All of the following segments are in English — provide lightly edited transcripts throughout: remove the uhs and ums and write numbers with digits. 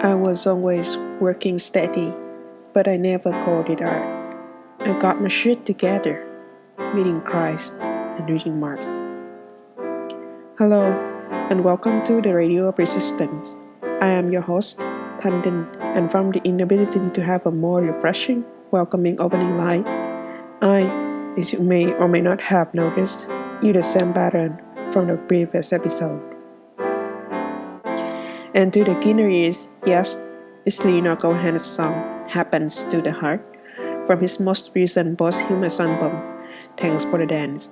I was always working steady, but I never called it art. I got my shit together, meeting Christ and reading Marx. Hello, and welcome to the Radio of Resistance. I am your host, Thanh Dinh, and from the inability to have a more refreshing, welcoming opening line, I, as you may or may not have noticed, use the same pattern from the previous episode. And to the beginner ears, yes, it's Leonard Cohen's song Happens to the Heart from his most recent posthumous album, Thanks for the Dance.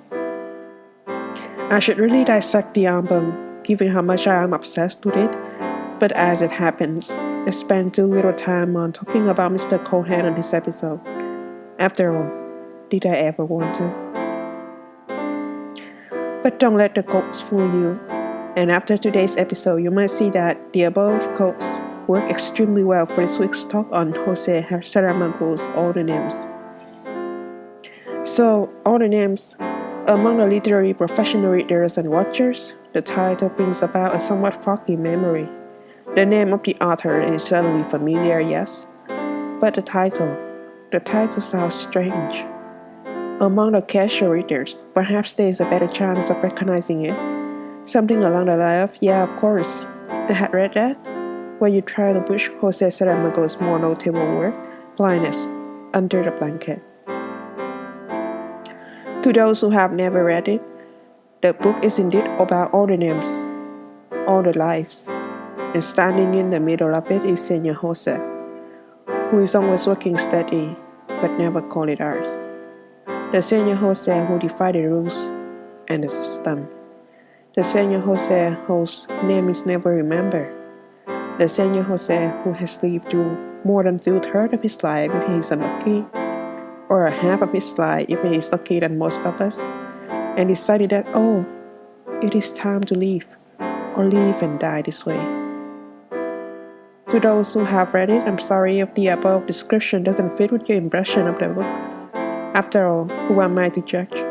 I should really dissect the album, given how much I am obsessed with it, but as it happens, I spent too little time on talking about Mr. Cohen on this episode. After all, did I ever want to? But don't let the quotes fool you. And after today's episode, you might see that the above quotes work extremely well for this week's talk on José Saramago's All the Names. So, All the Names, among the literary professional readers and watchers, the title brings about a somewhat foggy memory. The name of the author is certainly familiar, yes, but the title sounds strange. Among the casual readers, perhaps there is a better chance of recognizing it. Something along the line of, yeah, of course, I had read that, when you try to push José Saramago's more notable work, Blindness, under the blanket. To those who have never read it, the book is indeed about all the names, all the lives, and standing in the middle of it is Senor José, who is always working steady, but never call it ours. The Senor José who defied the rules and the system. The Senor José whose name is never remembered. The Senor José who has lived through more than 2/3 of his life if he is unlucky, or half of his life if he is luckier than most of us, and decided that, oh, it is time to leave, or live and die this way. To those who have read it, I'm sorry if the above description doesn't fit with your impression of the book. After all, who am I to judge?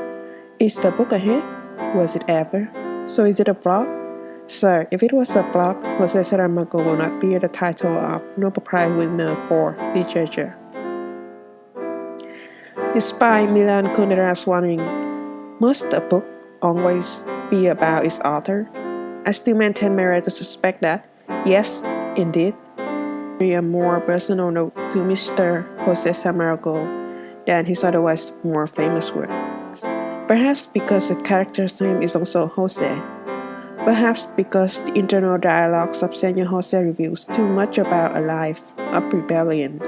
Is the book a hit? Was it ever? So is it a flop? Sir, if it was a flop, José Saramago will not bear the title of Nobel Prize winner for literature. Despite Milan Kundera's warning, must a book always be about its author? I still maintain my right to suspect that, yes, indeed, a more personal note to Mr. José Saramago than his otherwise more famous works. Perhaps because the character's name is also José. Perhaps because the internal dialogues of Senor José reveals too much about a life of rebellion.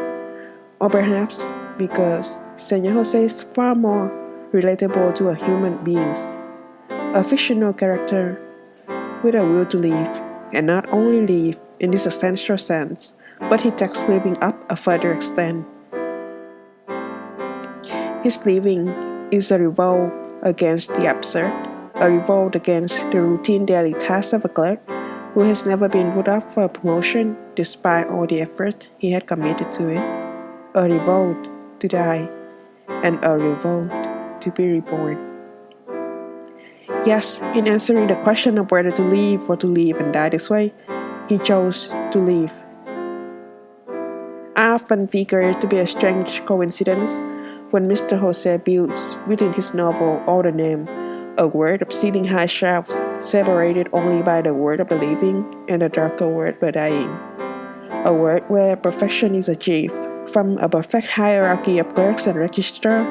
Or perhaps because Senor José is far more relatable to a human being. A fictional character with a will to live, and not only live in this essential sense, but he takes living up a further extent. His living is a revolt against the absurd, a revolt against the routine daily tasks of a clerk who has never been put up for a promotion despite all the effort he had committed to it, a revolt to die, and a revolt to be reborn. Yes, in answering the question of whether to live or to live and die this way, he chose to live. I often figure it to be a strange coincidence when Mr. José builds within his novel All the Name, a world of ceiling high shelves separated only by the world of the living and the darker world of the dying. A world where perfection is achieved, from a perfect hierarchy of clerks and registrars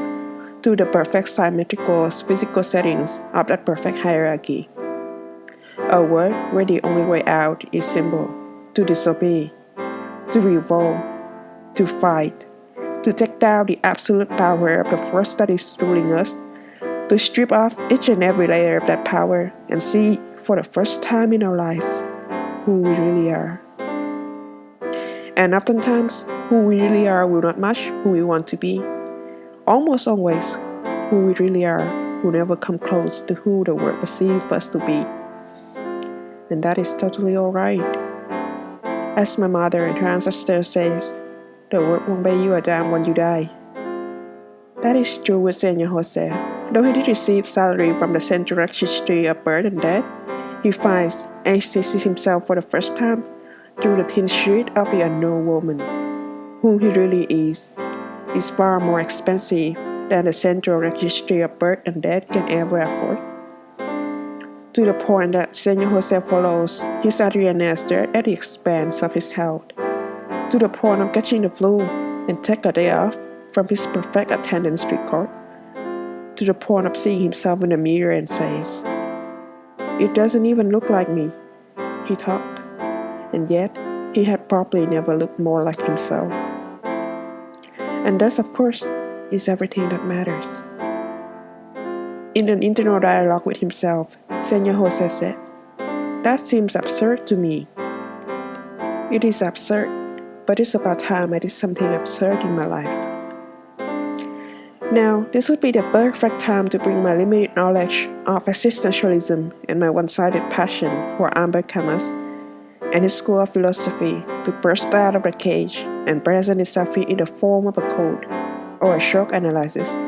to the perfect symmetrical physical settings of that perfect hierarchy. A world where the only way out is simple: to disobey, to revolt, to fight, to take down the absolute power of the force that is ruling us, to strip off each and every layer of that power and see for the first time in our lives who we really are. And oftentimes, who we really are will not match who we want to be. Almost always, who we really are will never come close to who the world perceives us to be. And that is totally alright. As my mother and her ancestors says, the world won't pay you a dime when you die. That is true with Senor José. Though he did receive salary from the Central Registry of Birth and Death, he finds and sees himself for the first time through the thin sheet of the unknown woman, who he really is far more expensive than the central registry of birth and death can ever afford. To the point that Senor Jose follows his Adriana's death at the expense of his health, to the point of catching the flu and take a day off from his perfect attendance record, to the point of seeing himself in the mirror and says, "It doesn't even look like me," he thought, and yet he had probably never looked more like himself. And thus, of course, is everything that matters. In an internal dialogue with himself, Senor Jose said, "That seems absurd to me." It is absurd, but it's about time I did something absurd in my life. Now, this would be the perfect time to bring my limited knowledge of existentialism and my one-sided passion for Albert Camus and his school of philosophy to burst out of the cage and present itself in the form of a quote or a short analysis,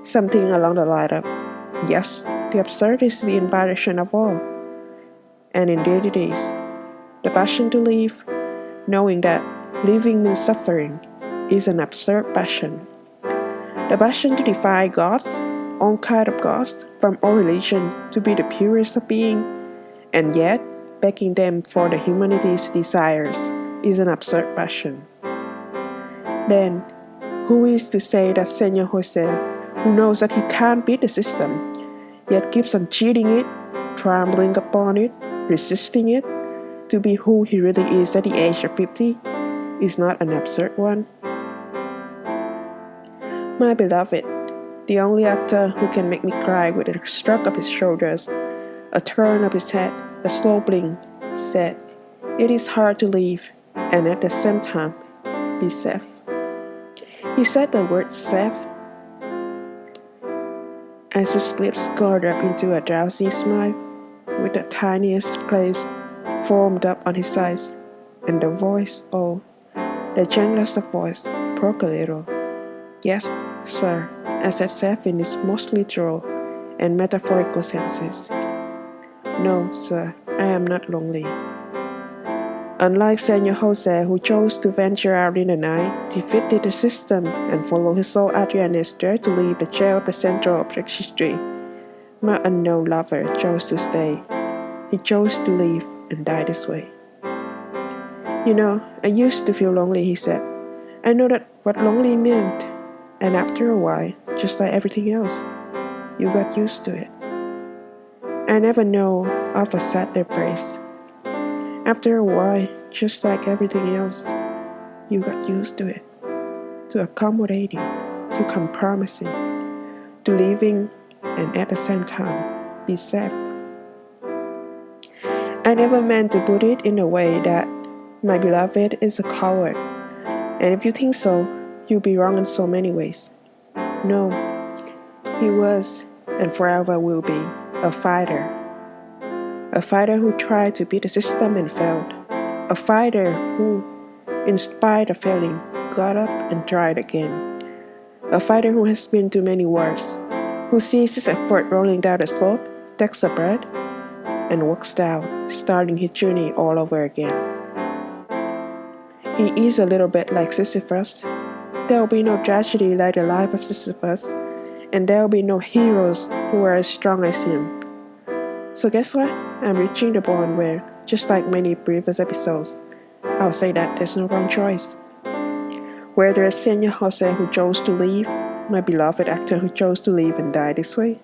something along the line of, "Yes, the absurd is the invitation of all." And indeed it is. The passion to live, knowing that living means suffering, is an absurd passion. The passion to defy gods, all kind of gods, from all religion to be the purest of being, and yet begging them for the humanity's desires, is an absurd passion. Then, who is to say that Senor Jose, who knows that he can't beat the system, yet keeps on cheating it, trembling upon it, resisting it, to be who he really is at the age of 50, is not an absurd one? My beloved, the only actor who can make me cry with a shrug of his shoulders, a turn of his head, a slow blink, said, "It is hard to live, and at the same time, be safe." He said the word safe as his lips curled up into a drowsy smile, with the tiniest glaze formed up on his eyes, and the voice, oh, the gentlest of voice, broke a little. "Yes, sir," I said safe in its most literal and metaphorical senses. "No, sir, I am not lonely." Unlike Senor Jose, who chose to venture out in the night, defeated the system, and followed his soul Adriana's dare to leave the jail of the central object history, my unknown lover chose to stay. He chose to live and die this way. "You know, I used to feel lonely," he said. "I know that what lonely meant. And after a while, just like everything else, you got used to it." I never know of a sadder phrase. After a while, just like everything else, you got used to it. To accommodating, to compromising, to living, and at the same time, be safe. I never meant to put it in a way that my beloved is a coward. And if you think so, you'll be wrong in so many ways. No, he was, and forever will be, a fighter. A fighter who tried to beat the system and failed. A fighter who, in spite of failing, got up and tried again. A fighter who has been to many wars, who sees his effort rolling down the slope, takes a breath, and walks down, starting his journey all over again. He is a little bit like Sisyphus. There will be no tragedy like the life of Sisyphus, and there will be no heroes who are as strong as him. So guess what? I'm reaching the point where, just like many previous episodes, I'll say that there's no wrong choice. Whether it's Senor Jose who chose to leave, my beloved actor who chose to live and die this way,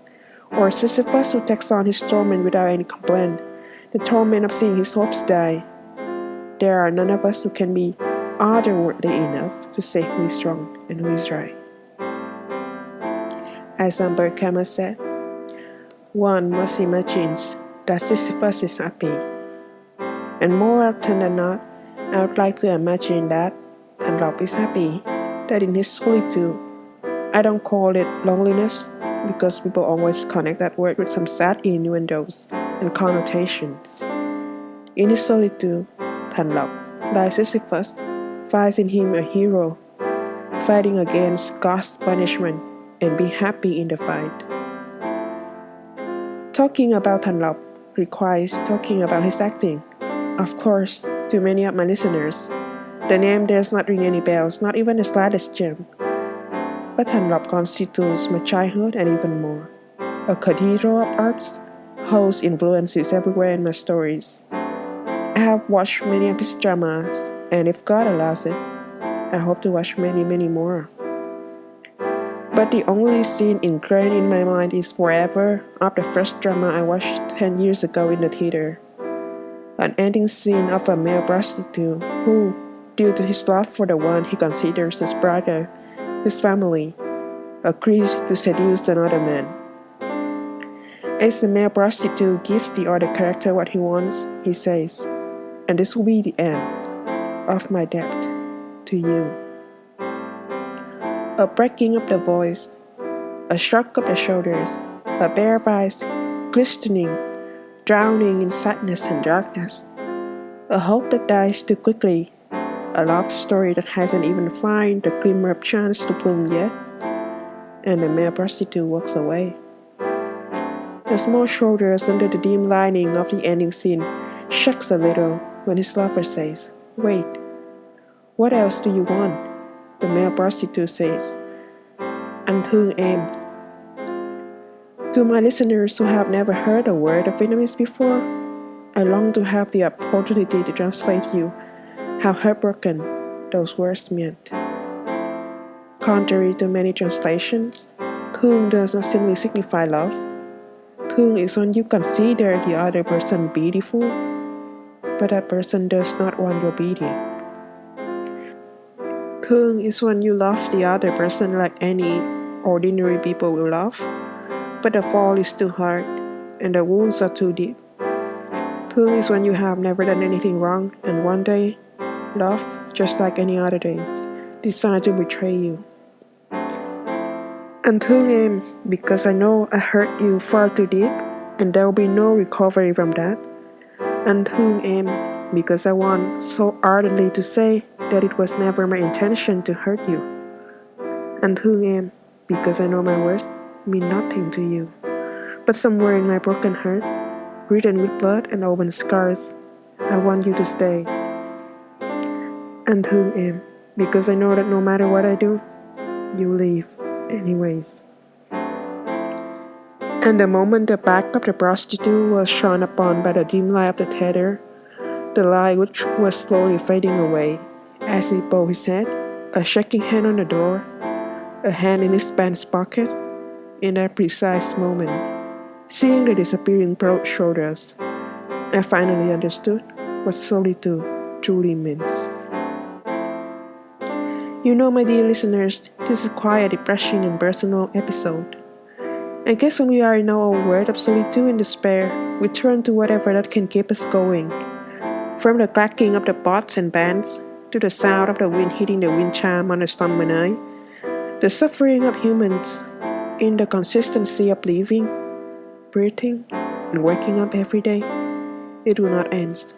or Sisyphus who takes on his torment without any complaint, the torment of seeing his hopes die, there are none of us who can be otherworldly enough to say who is wrong and who is right. As Albert Camus said, one must imagine that Sisyphus is happy. And more often than not, I would like to imagine that Thanh Lộc is happy, that in his solitude, I don't call it loneliness because people always connect that word with some sad innuendos and connotations. In his solitude, Thanh Lộc, like Sisyphus, finds in him a hero, fighting against God's punishment and be happy in the fight. Talking about Thanh Lộc requires talking about his acting. Of course, To many of my listeners, the name does not ring any bells, not even the slightest gem. But Thanh Lộc constitutes my childhood and even more. A cathedral of arts holds influences everywhere in my stories. I have watched many of his dramas, and if God allows it, I hope to watch many, many more. But the only scene ingrained in my mind is forever of the first drama I watched 10 years ago in the theater. An ending scene of a male prostitute who, due to his love for the one he considers his brother, his family, agrees to seduce another man. As the male prostitute gives the other character what he wants, he says, "And this will be the end of my debt to you." A breaking of the voice, a shrug of the shoulders, a pair of eyes glistening, drowning in sadness and darkness, a hope that dies too quickly, a love story that hasn't even found the glimmer of chance to bloom yet, and the male prostitute walks away. The small shoulders under the dim lining of the ending scene shakes a little when his lover says, "Wait, what else do you want?" The male prostitute says, "Anh thương em." To my listeners who have never heard a word of Vietnamese before, I long to have the opportunity to translate you how heartbroken those words meant. Contrary to many translations, thương does not simply signify love. Thương is when you consider the other person beautiful, but that person does not want your beauty. Thương is when you love the other person like any ordinary people will love, but the fall is too hard and the wounds are too deep. Thương is when you have never done anything wrong and one day, love, just like any other days, decide to betray you. Anh thương em because I know I hurt you far too deep and there will be no recovery from that. Anh thương em because I want so ardently to say that it was never my intention to hurt you. Anh thương em because I know my words mean nothing to you. But somewhere in my broken heart, written with blood and open scars, I want you to stay. Anh thương em because I know that no matter what I do, you leave anyways. And the moment the back of the prostitute was shone upon by the dim light of the theater, the light which was slowly fading away, as he bowed his head, a shaking hand on the door, a hand in his pants pocket, in that precise moment, seeing the disappearing broad shoulders, I finally understood what solitude truly means. You know, my dear listeners, this is quite a depressing and personal episode. I guess when we are in our world of solitude and despair, we turn to whatever that can keep us going. From the clacking of the pots and pans, to the sound of the wind hitting the wind chime on a summer night, the suffering of humans in the consistency of living, breathing, and waking up every day, it will not end.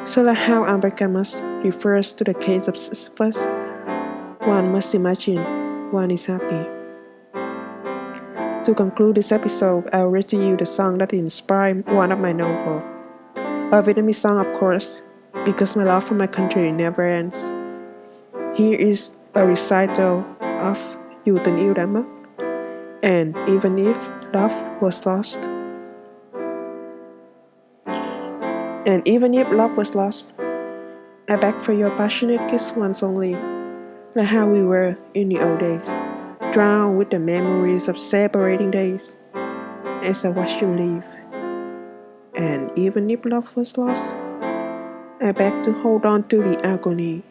So like how Albert Camus refers to the case of Sisyphus, one must imagine one is happy. To conclude this episode, I'll read to you the song that inspired one of my novels. A Vietnamese song, of course, because my love for my country never ends. Here is a recital of Dù tình yêu đã mất, and even if love was lost. And even if love was lost, I beg for your passionate kiss once only, like how we were in the old days, drowned with the memories of separating days, as I watch you leave. And even if love was lost, I beg to hold on to the agony,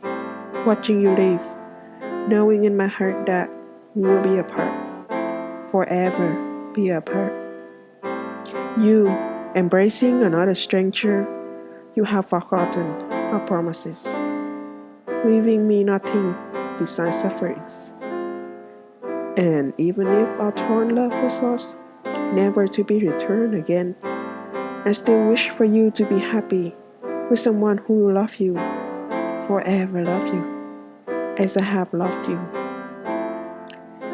watching you leave, knowing in my heart that we will be apart, forever be apart. You, embracing another stranger, you have forgotten our promises, leaving me nothing besides sufferings. And even if our torn love was lost, never to be returned again, I still wish for you to be happy with someone who will love you, forever love you, as I have loved you.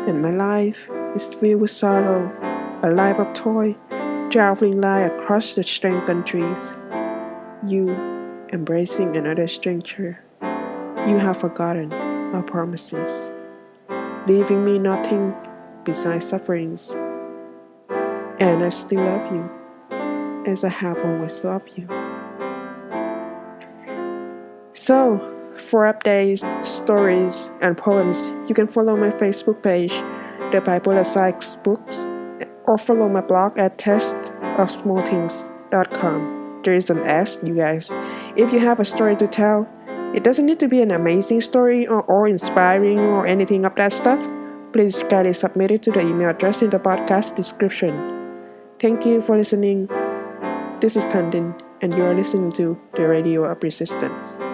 And my life is filled with sorrow, a life of toil, traveling light across the strange countries. You embracing another stranger. You have forgotten our promises, leaving me nothing besides sufferings. And I still love you, as I have always loved you. So, for updates, stories, and poems, you can follow my Facebook page, The Bible Aside Books, or follow my blog at testofsmallthings.com. There is an S, you guys. If you have a story to tell, it doesn't need to be an amazing story or inspiring or anything of that stuff. Please kindly submit it to the email address in the podcast description. Thank you for listening. This is Thanh Dinh, and you are listening to the Radio of Resistance.